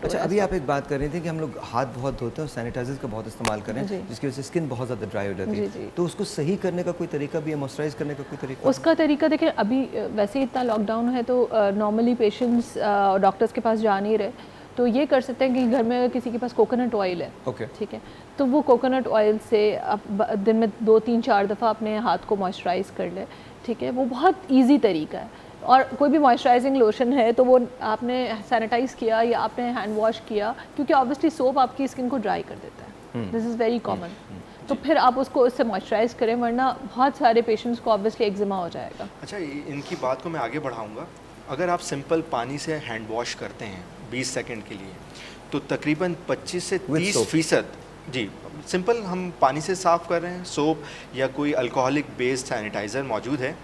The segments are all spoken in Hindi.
अच्छा, है। अभी आप एक बात कर रही थी कि हम लोग हाथ बहुत धोते हैं और सैनिटाइजर का बहुत इस्तेमाल करें, जिसकी वजह से स्किन बहुत ज़्यादा ड्राई हो जाती है। तो उसको सही करने का कोई तरीका भी है, मॉइस्चराइज करने का कोई तरीका? उसका तरीका देखिए, अभी वैसे ही इतना लॉकडाउन है तो नॉर्मली पेशेंट्स डॉक्टर्स के पास जा नहीं रहे, तो ये कर सकते हैं कि घर में किसी के पास कोकोनट ऑयल है, ठीक है, तो वो कोकोनट ऑयल से आप दिन में 2-3-4 दफ़ा अपने हाथ को मॉइस्चराइज़ कर ले, ठीक है, वो बहुत ईजी तरीका है। और कोई भी मॉइस्चराइजिंग लोशन है तो वो आपने सैनिटाइज़ किया या आपने हैंड वॉश किया, क्योंकि ऑब्वियसली सोप आपकी स्किन को ड्राई कर देता है, दिस इज़ वेरी कॉमन। तो फिर आप उसको उससे मॉइस्चराइज़ करें, वरना बहुत सारे पेशेंट्स को ऑब्वियसली एक्जिमा हो जाएगा। अच्छा, इनकी बात को मैं आगे बढ़ाऊंगा। अगर आप सिंपल पानी से हैंड वॉश करते हैं 20 सेकंड के लिए, तो तकरीबन 25 से 30% जी, सिंपल हम पानी से साफ़ कर रहे हैं, सोप या कोई अल्कोहलिक बेस्ड सैनिटाइज़र मौजूद है,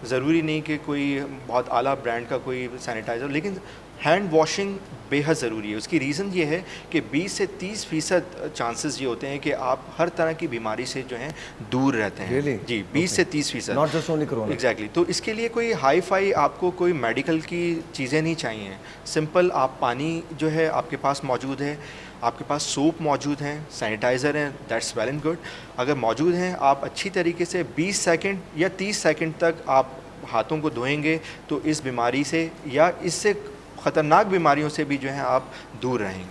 ज़रूरी नहीं कि कोई बहुत आला ब्रांड का कोई सैनिटाइज़र, लेकिन हैंड वॉशिंग बेहद ज़रूरी है। उसकी रीज़न ये है कि 20 से 30% चांसेस ये होते हैं कि आप हर तरह की बीमारी से जो हैं दूर रहते हैं। Really? जी, 20 से 30%। Not just only corona. Exactly. तो इसके लिए कोई हाई फाई आपको कोई मेडिकल की चीज़ें नहीं चाहिए। सिंपल आप पानी जो है आपके पास मौजूद है, आपके पास सोप मौजूद हैं, सैनिटाइज़र हैं, दैट्स वेल एंड गुड। अगर मौजूद हैं, आप अच्छी तरीके से 20 सेकंड या 30 सेकंड तक आप हाथों को धोएंगे तो इस बीमारी से या इससे ख़तरनाक बीमारियों से भी जो है आप दूर रहेंगे।